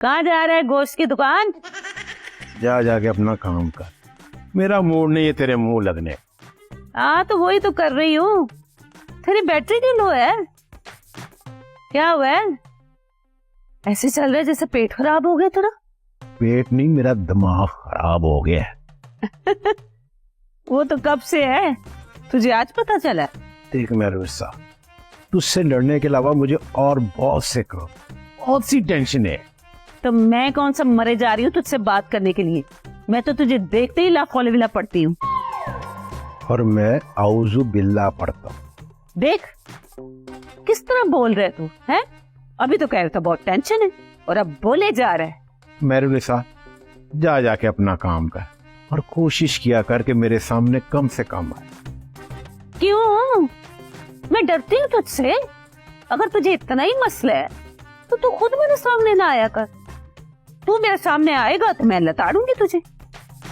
कहाँ जा रहा है? गोश्त की दुकान? जा जाके अपना काम कर, मेरा मूड नहीं है तेरे मुंह लगने। हाँ तो वही तो कर रही हूँ। तेरी बैटरी क्यों लो है? क्या हुआ है? ऐसे चल रहा है जैसे पेट खराब हो गया तेरा। पेट नहीं, मेरा दिमाग खराब हो गया है। वो तो कब से है, तुझे आज पता चला? देख मेरे गुस्सा, तुझसे लड़ने के अलावा मुझे और बहुत सी टेंशन है। तो मैं कौन सा मरे जा रही हूँ तुझसे बात करने के लिए? मैं तो तुझे देखते ही लाखों पड़ती हूँ। और मैं आउज़ु बिल्ला पढ़ता हूँ। देख किस तरह बोल रहे तू है? अभी तो कह रहा था बहुत टेंशन है और अब बोले जा रहा है। मेरे गुस्सा, जा जाके अपना काम कर और कोशिश किया कर कि मेरे सामने कम से कम आए। क्यों? मैं डरती हूँ तुझसे? अगर तुझे इतना ही मसला है तो तू खुद मेरे सामने ना आया कर। तू मेरे सामने आएगा तो मैं लताड़ूंगी तुझे।